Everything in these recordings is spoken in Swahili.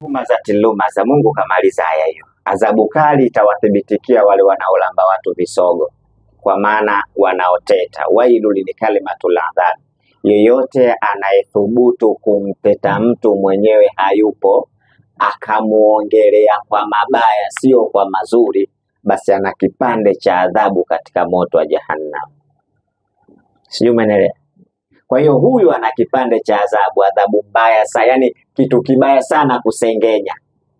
Huma za tiluma za Mungu kamaliza aya hiyo. Adhabu kali itawathibitikia wale wanaolamba watu visogo, kwa maana wanaoteta. Wailu ni kalimatul adhab. Yeyote anayethubutu kumteta mtu mwenyewe hayupo, akamuongelea kwa mabaya sio kwa mazuri, basi ana kipande cha adhabu katika moto wa Jahannam. Sijui umeelewa? Kwa hiyo huyu ana kipande cha adhabu mbaya sana, yani kitu kibaya sana kusengenya.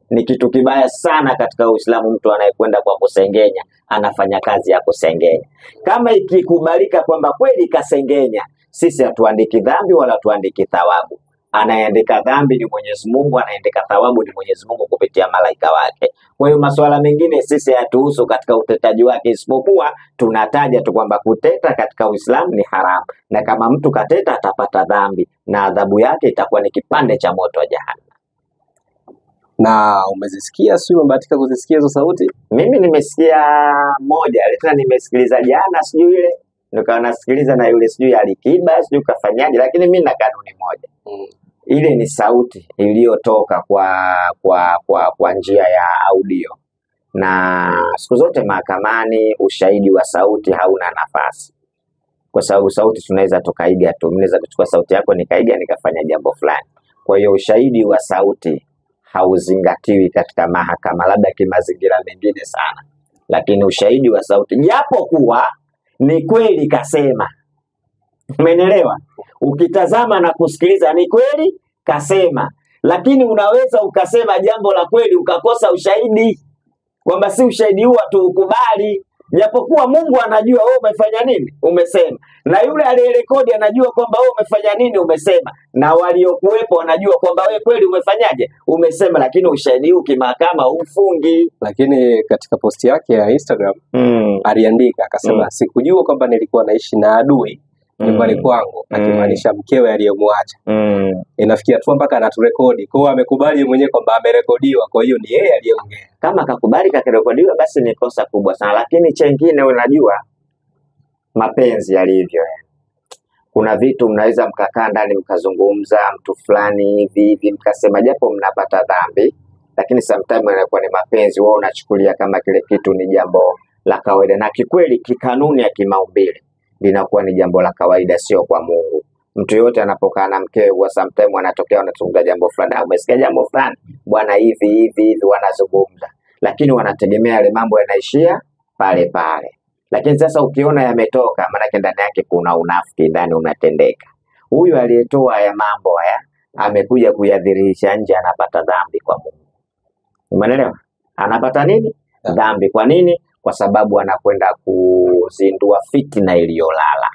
Ni kitu kibaya sana katika Uislamu, mtu anayekwenda kwa kusengenya anafanya kazi ya kusengenya. Kama ikikubalika kwamba kweli kasengenya, sisi hatuandiki dhambi wala hatuandiki thawabu. Anayeandika dhambi ni Mwenyezi Mungu, anayeandika thawabu ni Mwenyezi Mungu kupitia malaika wake. Kwa hiyo masuala mengine sisi hatuhusu katika utetaji wake, isipokuwa tunataja tu kwamba kuteta katika Uislamu ni haramu, na kama mtu kateta atapata dhambi na adhabu yake itakuwa ni kipande cha moto wa Jahannam. Na umezisikia, sio umebahatika kuzisikia hizo sauti? Mimi nimesikia moja, tena nimesikiliza jana, sijui ile nikawa nasikiliza na yule sijui Alikiba sijui kafanyaje, lakini mimi na kanuni moja. Ile ni sauti iliyotoka kwa njia ya audio, na siku zote mahakamani ushahidi wa sauti hauna nafasi, kwa sababu sauti tunaweza tukaiga tu. Mnaweza kuchukua sauti yako nikaiga nikafanya jambo fulani. Kwa hiyo ushahidi wa sauti hauzingatiwi katika mahakama, labda kimazingira mengine sana, lakini ushahidi wa sauti, japo kuwa ni kweli kasema, umeelewa? Ukitazama na kusikiliza ni kweli kasema, lakini unaweza ukasema jambo la kweli ukakosa ushahidi, kwamba si ushahidi huo tu ukubali, japokuwa Mungu anajua wewe umefanya nini umesema, na yule aliyerekodi anajua kwamba wewe umefanya nini umesema, na waliokuwepo wanajua kwamba wewe kweli umefanyaje umesema, lakini ushahidi huu kimahakama ufungi. Lakini katika posti yake ya Instagram aliandika akasema, sikujua kwamba nilikuwa naishi na adui nyumbani kwangu, akimaanisha mkewe aliyemwacha. Inafikia tu mpaka anaturekodi. Kwa hiyo amekubali mwenyewe kwamba amerekodiwa, kwa hiyo ni yeye aliyeongea. Kama kakubali kakirekodiwa basi ni kosa kubwa sana, lakini chengine unajua mapenzi yalivyo. Kuna vitu mnaweza mkakaa ndani mkazungumza mtu fulani hivi mkasema, japo mnapata dhambi, lakini sometimes inakuwa ni mapenzi, wewe unachukulia kama kile kitu ni jambo la kawaida, na kikweli kikanuni ya kimaumbile linakuwa ni jambo la kawaida, sio kwa Mungu. Mtu yote anapokaa na mkewe huwa sometimes wanatokea wanazungumza jambo fulani, umesikia jambo fulani bwana hivi wanazungumza, lakini wanategemea yale mambo yanaishia pale pale. Lakini sasa ukiona yametoka, maana ndani yake kuna unafiki, ndani unatendeka. Huyu aliyetoa haya mambo haya amekuja kuyadhihirisha nje, anapata dhambi kwa Mungu. Umeelewa? Anapata nini? Dhambi. Kwa nini? Kwa sababu anakwenda kuzindua fitna iliyolala.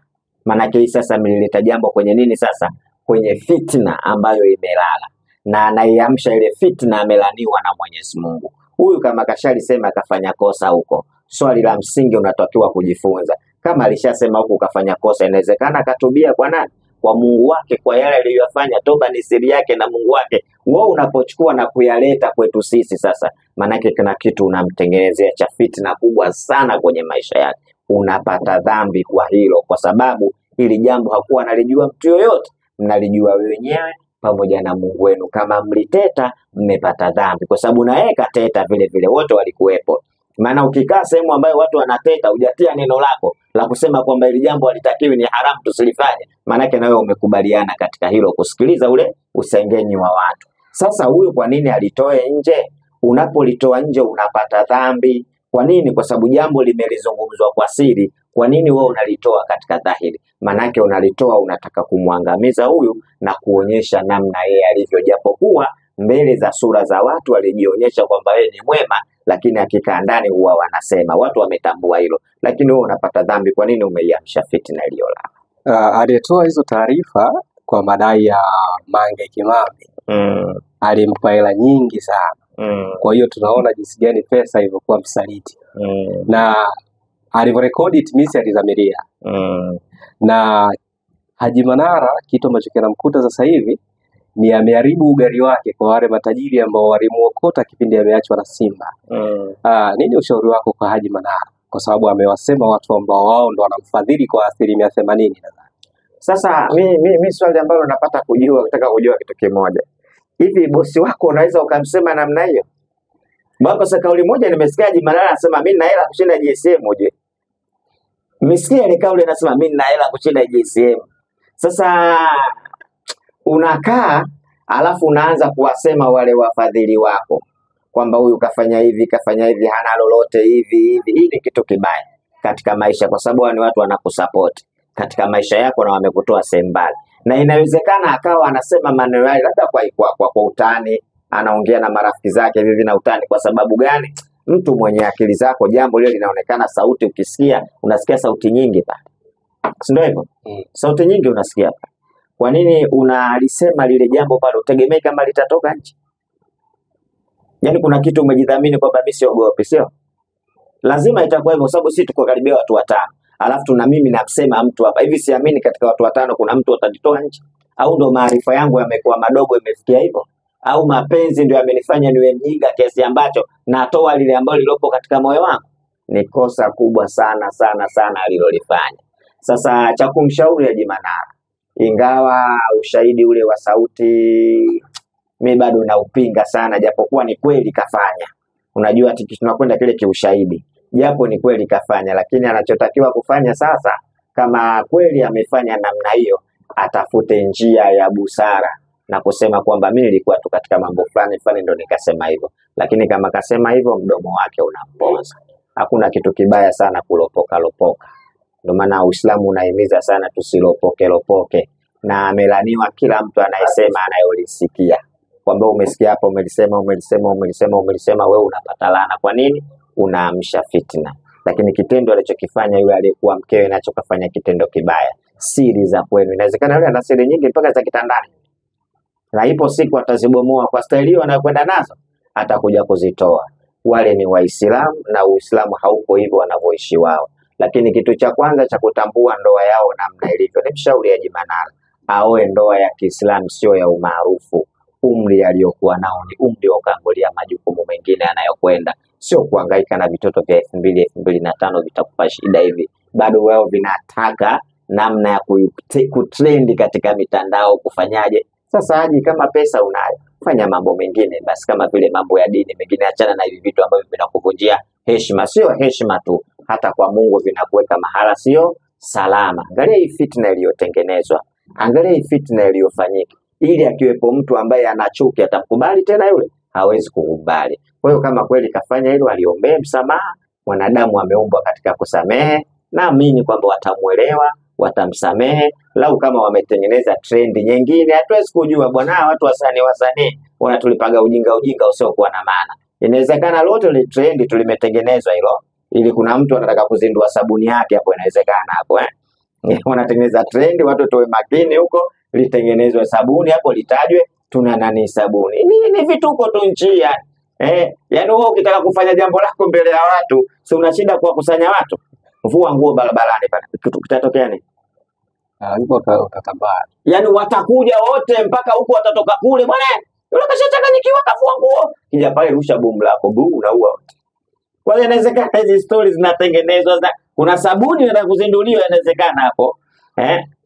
Maana hii sasa mlileta jambo kwenye nini sasa? Kwenye fitna ambayo imelala, na anaiamsha ile fitna, amelaniwa na Mwenyezi Mungu. Huyu kama kashalisema akafanya kosa huko, swali la msingi unatakiwa kujifunza, kama alishasema huko kafanya kosa, inawezekana akatubia kwa nani? Kwa Mungu wake, kwa yale aliyofanya. Toba ni siri yake na Mungu wake. Wewe unapochukua na kuyaleta kwetu sisi sasa, manake kuna kitu unamtengenezea cha fitna kubwa sana kwenye maisha yake. Unapata dhambi kwa hilo, kwa sababu hili jambo hakuwa analijua mtu yoyote, mnalijua wenyewe pamoja na Mungu wenu. Kama mliteta mmepata dhambi, kwa sababu na yeye kateta vile vile, wote walikuwepo. Maana ukikaa sehemu ambayo watu wanateta, hujatia neno lako la kusema kwamba hili jambo halitakiwi, ni haramu tusilifanye, maanake na wewe umekubaliana katika hilo, kusikiliza ule usengenyi wa watu. Sasa huyu kwa nini alitoe nje? Unapolitoa nje unapata dhambi. Kwa nini? Kwa sababu jambo limelizungumzwa kwa siri. Kwa nini wewe unalitoa katika dhahiri? Maanake unalitoa unataka kumwangamiza huyu na kuonyesha namna yeye alivyo, japokuwa mbele za sura za watu alijionyesha kwamba yeye ni mwema, lakini akikaa ndani huwa wanasema watu wametambua hilo, lakini wewe unapata dhambi. Kwa nini? Umeiamsha fitna iliyolala. Aliyetoa hizo taarifa kwa madai ya Mange Kimambi alimpa hela nyingi sana. Kwa hiyo tunaona jinsi gani pesa ilivyokuwa msaliti. Na alivyorekodi timisi alizamiria. Na Haji Manara, kitu ambacho kinamkuta sasa hivi ni ameharibu ugari wake kwa wale matajiri ambao walimuokota kipindi ameachwa na Simba. Nini ushauri wako kwa Haji Manara? Kwa sababu amewasema watu ambao wao ndo wanamfadhili kwa 80%. Sasa mi swali ambalo napata kutaka kujua kitu kimoja. Hivi bosi wako unaweza ukamsema namna hiyo? Mwako sasa kauli moja nimesikia Haji Manara anasema mimi nina hela kushinda GSM je. Nimesikia ile kauli anasema mimi nina hela kushinda GSM. Sasa unakaa alafu unaanza kuwasema wale wafadhili wako kwamba huyu kafanya hivi hana lolote hivi. Hii ni kitu kibaya katika maisha, kwa sababu ni watu wanakusupport katika maisha yako na wamekutoa sehemu mbali, na inawezekana akawa anasema maneno yale labda kwa utani, anaongea na marafiki zake hivi na utani. Kwa sababu gani? Mtu mwenye akili zako, jambo lile linaonekana, sauti ukisikia, unasikia sauti nyingi pale, si ndio hivyo? Sauti nyingi unasikia pale. Kwa nini unalisema lile jambo pale? Utegemei kama litatoka nje? Yaani kuna kitu umejidhamini kwamba mimi siogopi, sio? Lazima itakuwa hivyo, sababu sisi tuko karibia watu 5. Alafu tuna mimi namsema mtu hapa. Hivi siamini katika watu 5 kuna mtu atanitoa nje? Au ndo maarifa yangu yamekuwa madogo imefikia hivyo? Au mapenzi ndio yamenifanya niwe mjinga kiasi ambacho natoa lile ambalo lilopo katika moyo wangu? Ni kosa kubwa sana alilolifanya. Sasa cha kumshauri Haji Manara, ingawa ushahidi ule wa sauti mimi bado naupinga sana, japokuwa ni kweli kafanya. Unajua tunakwenda kile kiushahidi. Japo ni kweli kafanya, lakini anachotakiwa kufanya sasa, kama kweli amefanya namna hiyo, atafute njia ya busara na kusema kwamba mimi nilikuwa tu katika mambo fulani ndio nikasema hivyo. Lakini kama kasema hivyo, mdomo wake unamponza. Hakuna kitu kibaya sana kulopoka. Ndio maana Uislamu unahimiza sana tusilopoke. Na amelaniwa kila mtu anayesema anayolisikia. Kwamba umesikia hapa umelisema wewe unapata laana. Kwa nini? Unaamsha fitna. Lakini kitendo alichokifanya yule aliyekuwa mkewe nacho kafanya kitendo kibaya. Siri za kwenu, inawezekana yule ana siri nyingi mpaka za kitandani. Na ipo siku atazibomoa kwa staili hiyo anayokwenda nazo, atakuja kuzitoa. Wale ni Waislamu na Uislamu hauko hivyo wanavyoishi wao. Lakini kitu cha kwanza cha kutambua ndoa yao namna ilivyo, ni mshauri Haji Manara aoe ndoa ya Kiislamu, sio ya umaarufu. Umri aliyokuwa nao ni umri wa kuangalia majukumu mengine anayokwenda, sio kuhangaika na vitoto vya 2005 vitakupa shida hivi. Bado wao vinataka namna ya kutrendi katika mitandao, kufanyaje. Sasa Haji, kama pesa unayo, fanya mambo mengine basi, kama vile mambo ya dini mengine. Achana na hivi vitu ambavyo vinakuvunjia heshima. Sio heshima tu, hata kwa Mungu vinakuweka mahala sio salama. Angalia hii fitna iliyotengenezwa, angalia hii fitna iliyofanyika, ili akiwepo mtu ambaye anachuki atamkubali tena yule? Hawezi kukubali. Kwa hiyo kama kweli kafanya hilo, aliombee msamaha. Mwanadamu ameumbwa katika kusamehe, naamini kwamba watamuelewa, watamsamehe. Lau kama wametengeneza trendi nyingine, hatuwezi kujua bwana. Watu wasanii wanatulipaga ujinga usiokuwa na maana. Inawezekana lote ile trendi tulimetengenezwa hilo, ili kuna mtu anataka kuzindua sabuni yake hapo, inawezekana hapo wanatengeneza trendi, watu tuwe makini huko, litengenezwe sabuni hapo, litajwe tuna nani sabuni. Ni vituko tu nchi yani. Yaani wewe ukitaka kufanya jambo lako mbele ya watu, si unashinda kuwakusanya watu? Vua nguo barabarani pale, kitu kitatokea nini? Ndipo utatambaa. Yaani watakuja wote mpaka huko, watatoka kule bwana. Yule kashachanganyikiwa kafua nguo. Kija pale rusha bomu lako, unaua wote. Kwa hiyo inawezekana hizi stories zinatengenezwa, kuna sabuni inataka kuzinduliwa, inawezekana hapo.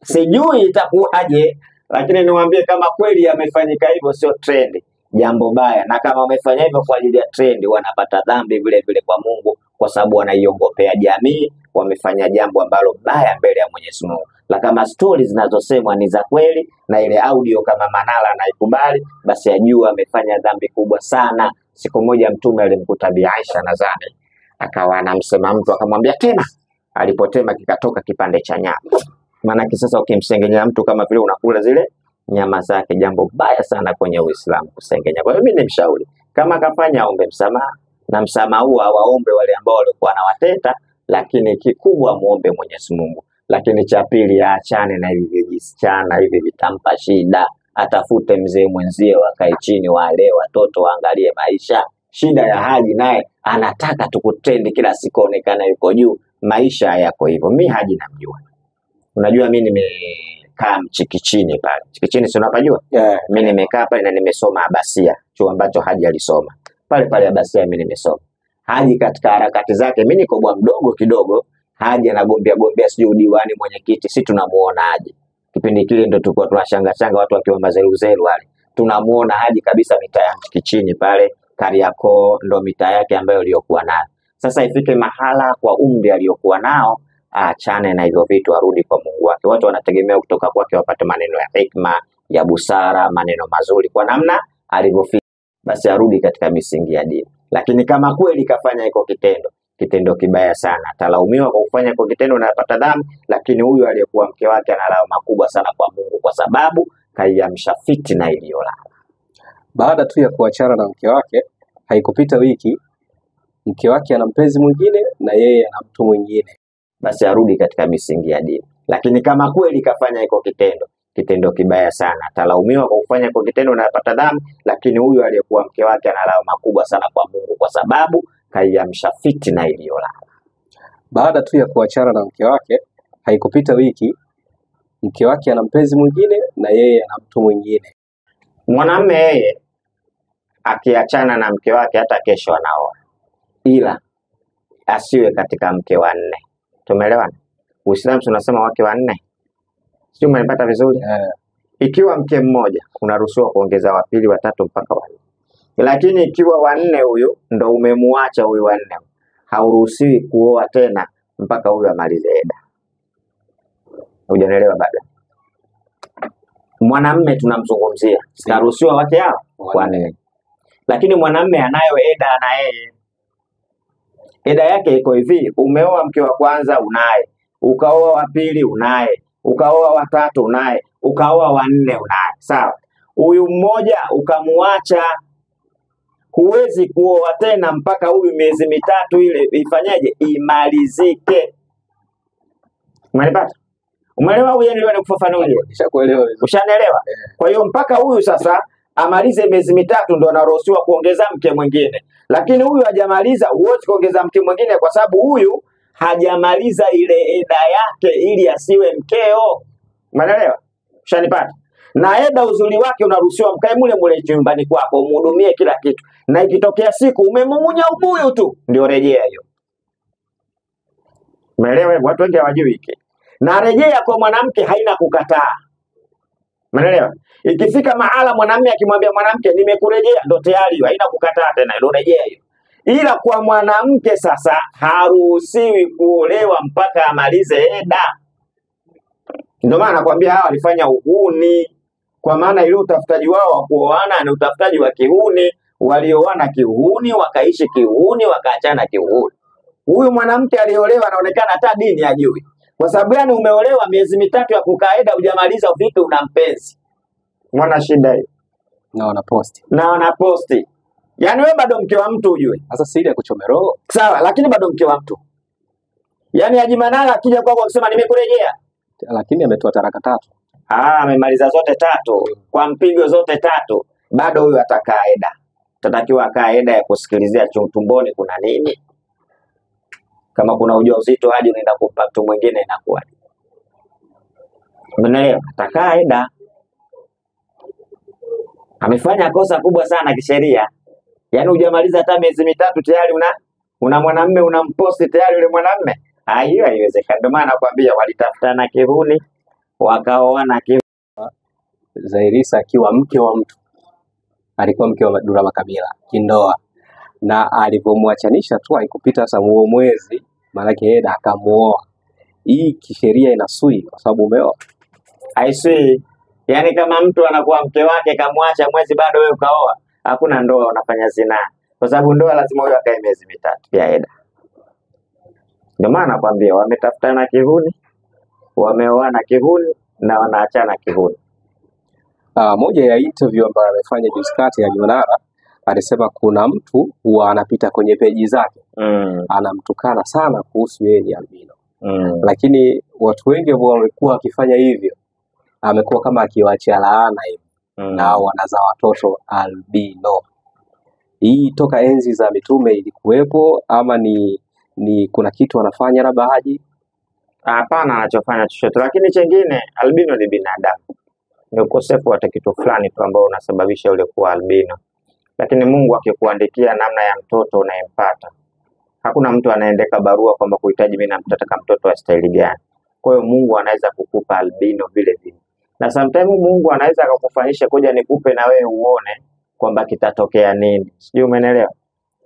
Sijui itakuwaje, lakini niwaambie kama kweli yamefanyika hivyo, sio trend, jambo baya. Na kama wamefanya hivyo kwa ajili ya trend, wanapata dhambi vile vile kwa Mungu, kwa sababu wanaiongopea jamii, wamefanya jambo ambalo baya mbele ya Mwenyezi Mungu. La kama stories zinazosemwa ni za kweli, na ile audio kama Manara anaikubali, basi ajua amefanya dhambi kubwa sana. Siku moja Mtume alimkuta Bi Aisha nadhani, akawa anamsema mtu, akamwambia tema. Alipotema kikatoka kipande cha nyama. Maana sasa ukimsengenya mtu kama vile unakula zile nyama zake, jambo baya sana kwenye Uislamu kusengenya. Kwa hiyo mimi nimshauri kama kafanya, aombe msamaha, na msamaha huo awaombe wale ambao walikuwa wanawateta, lakini kikubwa muombe Mwenyezi Mungu. Lakini cha pili, aachane na hivi vijisichana hivi, vitampa shida. Atafute mzee mwenzie, wakae chini, wale watoto waangalie maisha. Shida ya Haji, naye anataka tukutrendi kila siku onekana yuko juu. Maisha yako hivyo. Mimi Haji namjua. Unajua mimi nimekaa Mchikichini pale. Mchikichini si unapajua? Mimi nimekaa pale na nimesoma Abasia, chuo ambacho Haji alisoma. Pale Abasia mimi nimesoma. Haji katika harakati zake, mimi niko bwa mdogo kidogo, Haji anagombea sijui udiwani, mwenyekiti, si tunamuona Haji. Kipindi kile ndio tulikuwa tunashanga watu wakiwa mazeluzelu wale. tunamuona haji kabisa mitaa ya Kichini pale Kariakoo, ndo mitaa yake ambayo aliyokuwa nayo. Sasa ifike mahala kwa umri aliyokuwa nao aachane na hivyo vitu, arudi kwa Mungu wake. Watu wanategemea kutoka kwake wapate maneno ya hikma, ya busara, maneno mazuri kwa namna alivyofika, basi arudi katika misingi ya dini. Lakini kama kweli kafanya iko kitendo kibaya sana, atalaumiwa kwa kufanya iko kitendo na apata dhambi, lakini huyu aliyekuwa mke wake ana lawama kubwa sana kwa Mungu kwa sababu kaiamsha fitina iliyolala. Baada tu ya kuachana na mke wake, haikupita wiki, mke wake ana mpenzi mwingine na yeye ana mtu mwingine, basi arudi katika misingi ya dini. Lakini kama kweli kafanya iko kitendo kibaya sana, atalaumiwa kwa kufanya iko kitendo na apata dhambi, lakini huyu aliyekuwa mke wake ana lawama kubwa sana kwa Mungu kwa sababu kaiamsha fitina iliyolala. Baada tu ya kuachana na mke wake, haikupita wiki, mke wake ana mpenzi mwingine na yeye ana mtu mwingine. Mwanamume yeye akiachana na mke wake hata kesho anaoa, ila asiwe katika mke wa nne. Tumeelewana? Uislamu tunasema wake wa nne. Sio, umenipata vizuri? Ikiwa mke mmoja unaruhusiwa kuongeza wa pili, wa tatu mpaka wa nne. Lakini ikiwa wa nne huyu ndo umemuacha huyu wa nne, hauruhusiwi kuoa tena mpaka huyu amalize eda. Hujanielewa bado? Mwanamume tunamzungumzia, sitaruhusiwa wake hao wa nne. Lakini mwanamume anayo eda na yeye. Eda yake iko hivi: umeoa mke wa kwanza unaye, ukaoa wa pili unaye, ukaoa wa tatu unaye, ukaoa wa nne unaye. Sawa? Huyu mmoja ukamuacha, huwezi kuoa tena mpaka huyu miezi mitatu ile ifanyaje? Imalizike. Umenipata? Umeelewa au yeye kufafanulia? Nishakuelewa. Ushanielewa? Kwa hiyo mpaka huyu sasa amalize miezi mitatu ndo anaruhusiwa kuongeza mke mwingine. Lakini huyu hajamaliza, huwezi kuongeza mke mwingine kwa sababu huyu hajamaliza ile eda yake ili asiwe mkeo. Umeelewa? Ushanipata? Na eda uzuri wake unaruhusiwa mkae mule mule nyumbani kwako, umhudumie kila kitu. Na ikitokea siku umemumunya ubuyu tu, ndio rejea hiyo. Umeelewa? Watu wengi hawajui hiki. Na rejea kwa mwanamke haina kukataa. Umeelewa? Ikifika mahala mwanamume akimwambia mwanamke nimekurejea, ndo tayari hiyo, haina kukataa tena, ndio rejea hiyo. Ila kwa mwanamke sasa haruhusiwi kuolewa mpaka amalize eda. Ndio maana nakwambia hawa walifanya uhuni, kwa maana ile utafutaji wao wa kuoana ni utafutaji wa kihuni. Walioana kihuni, wakaishi kihuni, wakaachana kihuni. Huyu mwanamke aliolewa anaonekana hata dini hajui. Kwa sababu gani? Umeolewa miezi mitatu ya kukaeda hujamaliza vitu, una mpenzi. Mwana shida hiyo. Na wanaposti. Yaani wewe bado mke wa mtu ujue. Sasa siri ya kuchomero. Sawa, lakini bado mke wa mtu. Yaani Haji Manara akija kwako akisema nimekurejea, lakini ametoa taraka tatu. Amemaliza zote tatu, kwa mpigo zote tatu, bado huyu atakaa eda. Tatakiwa akaa eda ya kusikilizia tumboni kuna nini. Kama kuna ujauzito Haji unaenda kumpa mtu mwingine inakuwa. Umeelewa? Atakaa eda. Amefanya kosa kubwa sana kisheria. Yaani hujamaliza hata miezi mitatu tayari una mwanamume unamposti tayari yule mwanamume. Hiyo haiwezekani. Ndio maana nakwambia walitafutana kihuni, wakaoana kihuni. Zairisa akiwa mke wa mtu, alikuwa mke wa Dula Makabila kindoa, na alipomwachanisha tu haikupita sasa mwezi, maana eda akamuoa. Hii kisheria inasui kwa sababu umeoa. Haisui. Yaani kama mtu anakuwa mke wake kamwacha mwezi bado wewe ukaoa, hakuna ndoa, unafanya zina. Kwa sababu ndoa lazima huyo akae miezi mitatu ya eda. Ndio maana nakwambia wametafutana kihuni, wameoana kihuni na wanaachana kihuni. Moja ya interview ambayo amefanya juzi kati ya Haji Manara, alisema kuna mtu huwa anapita kwenye peji zake anamtukana sana kuhusu yeye ni albino. Lakini watu wengi ambao wamekuwa wakifanya hivyo amekuwa kama akiwaachia laana hivi na wanazaa watoto albino. Hii toka enzi za mitume ilikuwepo ama ni kuna kitu wanafanya labda Haji? Hapana, anachofanya chochote. Lakini chengine, albino ni binadamu. Ni ukosefu wa kitu fulani tu ambao unasababisha ule kuwa albino. Lakini Mungu akikuandikia namna ya mtoto unayempata, hakuna mtu anaendeka barua kwamba kuhitaji mimi namtaka mtoto wa staili gani. Kwa hiyo Mungu anaweza kukupa albino vile vile. Na sometimes Mungu anaweza akakufanyisha kuja nikupe na wewe uone kwamba kitatokea nini. Sijui umeelewa?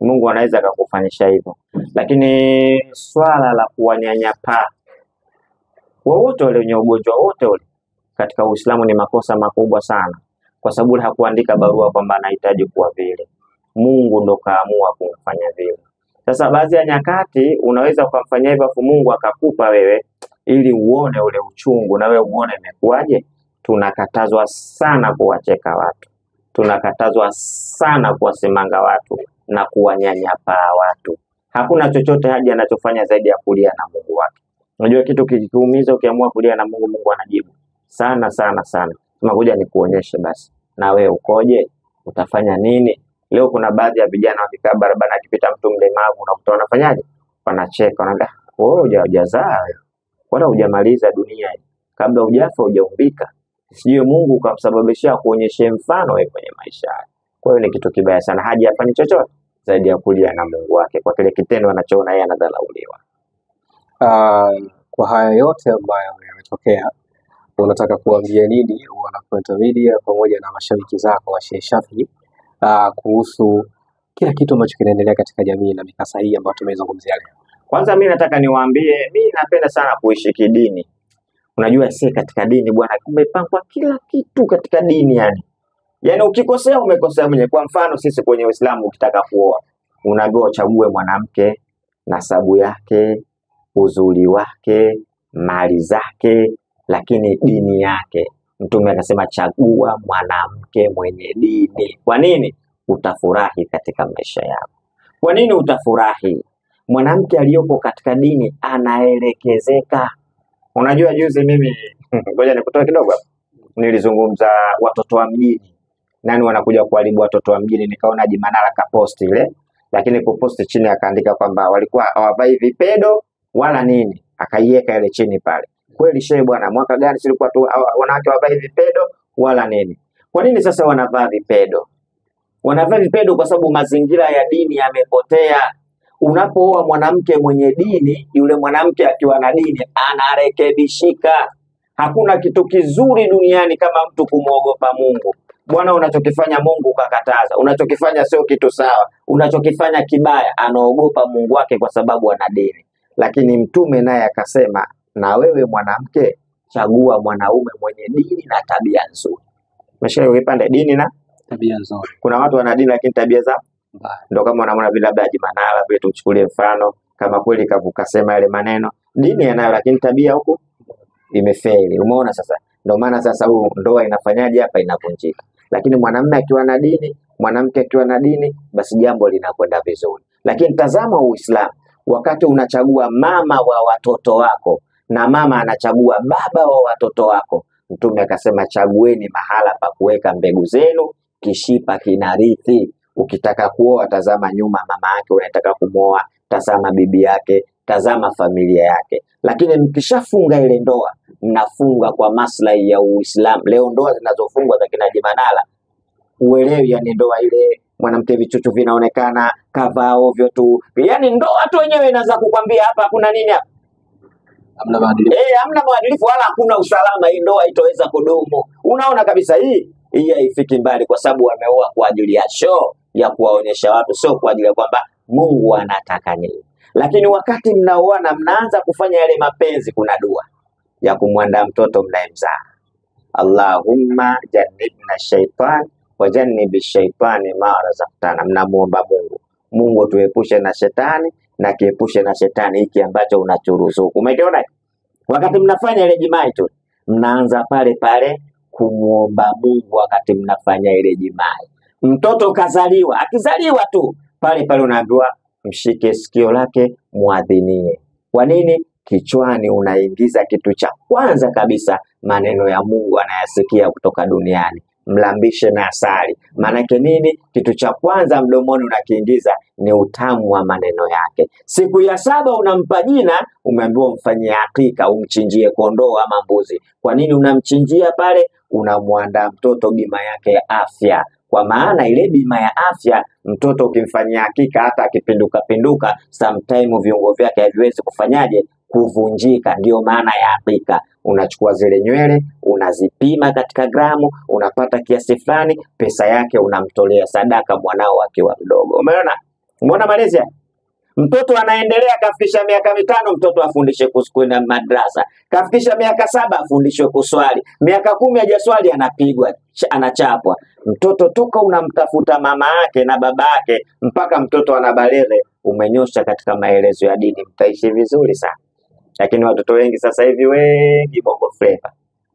Mungu anaweza akakufanyisha hivyo. Lakini swala la kuwanyanyapaa wote wale wenye ugonjwa wote ule katika Uislamu ni makosa makubwa sana, kwa sababu hakuandika barua kwamba anahitaji kuwa vile. Mungu ndo kaamua kumfanya vile. Sasa baadhi ya nyakati unaweza kumfanyia hivyo afu Mungu akakupa wewe ili uone ule uchungu na wewe uone imekuwaje. Tunakatazwa sana kuwacheka watu. Tunakatazwa sana kuwasemanga watu na kuwanyanyapaa watu. Hakuna chochote haja anachofanya zaidi ya kulia na Mungu wake. Unajua kitu kikiumiza ukiamua kulia na Mungu, Mungu anajibu. Sana sana sana. Tunakuja nikuonyeshe basi. Na wewe ukoje? Utafanya nini? Leo kuna baadhi ya vijana wakikaa barabara akipita mtu mlemavu unakuta wanafanyaje? Wanacheka, wanaambia, "Wewe hujazaa. Wala hujamaliza dunia hii. Kabla hujafa hujaumbika. Sijui Mungu ukamsababishia kuonyeshe mfano wewe kwenye maisha yako." Kwa hiyo ni kitu kibaya sana. Hajafanya chochote zaidi ya kulia na Mungu wake kwa kile kitendo anachoona yeye anadhalauliwa. Kwa haya yote ambayo yametokea, unataka kuambia nini wana Point Media pamoja na mashabiki zako wa Sheikh Shafii kuhusu kila kitu ambacho kinaendelea katika jamii na mikasa hii ambayo tumezungumzia leo? Kwanza mimi nataka niwaambie, mimi napenda sana kuishi kidini. Unajua si katika dini bwana, kumepangwa kila kitu katika dini yani. Yaani ukikosea umekosea mwenyewe. Kwa mfano sisi kwenye Uislamu ukitaka kuoa, unaambiwa uchague mwanamke, nasabu yake, uzuri wake, mali zake, lakini dini yake. Mtume akasema chagua mwanamke mwenye dini. Kwa nini? Utafurahi katika maisha yako. Kwa nini utafurahi? Mwanamke aliyopo katika dini anaelekezeka. Unajua juzi mimi ngoja nikutoe kidogo hapa. Nilizungumza watoto wa mjini. Nani wanakuja kuharibu watoto wa mjini, nikaona Haji Manara kapost ile, lakini kuposti chini akaandika kwamba walikuwa hawavai vipedo wala nini, akaiweka ile chini pale. Kweli shehe bwana, mwaka gani silikuwa tu wanawake hawavai vipedo wala nini? Kwa nini sasa wanavaa vipedo? Wanavaa vipedo kwa sababu mazingira ya dini yamepotea. Unapooa mwanamke mwenye dini, yule mwanamke akiwa na dini anarekebishika. Hakuna kitu kizuri duniani kama mtu kumwogopa Mungu. Bwana, unachokifanya Mungu kakataza, unachokifanya sio kitu sawa, unachokifanya kibaya, anaogopa Mungu wake kwa sababu ana dini. Lakini Mtume naye akasema, na wewe mwanamke chagua mwanaume mwenye dini na tabia nzuri. Umeshaelewa kipande dini na tabia nzuri? Kuna watu wana dini lakini tabia zao mbaya. Ndio kama unamwona vile labda Haji Manara vile, tuchukulie mfano kama kweli kavukasema yale maneno, dini yanayo lakini tabia huko imefeli. Umeona sasa? Ndio maana sasa huu ndoa inafanyaje hapa, inavunjika. Lakini mwanamume akiwa na dini, mwanamke akiwa na dini, basi jambo linakwenda vizuri. Lakini tazama Uislamu, wakati unachagua mama wa watoto wako na mama anachagua baba wa watoto wako, Mtume akasema chagueni mahala pa kuweka mbegu zenu, kishipa kinarithi. Ukitaka kuoa tazama nyuma mama yake, unataka kumuoa tazama bibi yake, tazama familia yake. Lakini mkishafunga ile ndoa, mnafunga kwa maslahi ya Uislamu. Leo ndoa zinazofungwa za kina Haji Manara, uelewi yani ndoa ile mwanamke vichuchu vinaonekana, kavaa ovyo tu. Yani ndoa tu wenyewe inaanza kukwambia hapa hakuna nini hapa. Hamna maadili. Hamna maadilifu wala hakuna usalama, hii ndoa itaweza kudumu. Unaona kabisa hii haifiki mbali kwa sababu wameoa kwa ajili ya show, ya kuwaonyesha watu, sio kwa ajili ya kwamba Mungu anataka nini. Lakini wakati mnaoana mnaanza kufanya yale mapenzi, kuna dua ya kumwandaa mtoto mnayemzaa. Allahumma jannibna shaitan wa jannibi shaitani ma razaqtana. Mnamuomba Mungu, Mungu tuepushe na shetani na kiepushe na shetani hiki ambacho unachuruzuku. Umeona? Wakati mnafanya ile jimaa tu, mnaanza pale pale kumuomba Mungu wakati mnafanya ile jimaa. Mtoto kazaliwa, akizaliwa tu pale pale unaambiwa mshike sikio lake muadhinie. Kwa nini? Kichwani unaingiza kitu cha kwanza kabisa maneno ya Mungu anayasikia kutoka duniani. Mlambishe na asali. Maanake nini? Kitu cha kwanza mdomoni unakiingiza ni utamu wa maneno yake. Siku ya 7 unampa jina, umeambiwa umfanyie hakika, umchinjie kondoo ama mbuzi. Kwa nini unamchinjia pale? Unamwandaa mtoto bima yake ya afya. Kwa maana ile bima ya afya, mtoto ukimfanyia hakika hata akipinduka pinduka, sometime viungo vyake haviwezi kufanyaje kuvunjika. Ndio maana ya akika. Unachukua zile nywele, unazipima katika gramu, unapata kiasi fulani, pesa yake unamtolea sadaka mwanao akiwa mdogo. Umeona malezi? Mtoto anaendelea, kafikisha miaka 5, mtoto afundishe kwenda madrasa. Kafikisha miaka 7, afundishwe kuswali. Miaka 10 hajaswali, anapigwa, anachapwa. Mtoto toka unamtafuta mama yake na baba yake mpaka mtoto anabalere, umenyosha katika maelezo ya dini, mtaishi vizuri sana. Lakini watoto wengi sasa hivi wengi bongo flava.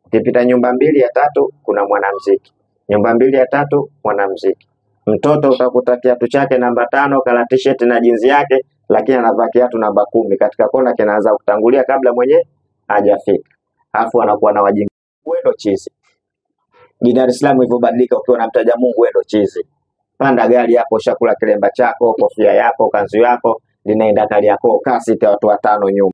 Ukipita nyumba 2 ya 3 kuna mwanamuziki. Nyumba 2 ya 3 mwanamuziki. Mtoto utakuta kiatu chake namba 5, kala t-shirt na jinzi yake, lakini anavaa kiatu namba 10 katika kona, kinaanza kutangulia kabla mwenye hajafika. Alafu anakuwa na wajinga. Wewe ndo chizi. Dar es Salaam hivyo badilika, ukiwa unamtaja Mungu wewe ndo chizi. Panda gari yako, shakula kilemba chako, kofia yako, kanzu yako, linaenda kali yako, kasi ya watu 5 nyuma.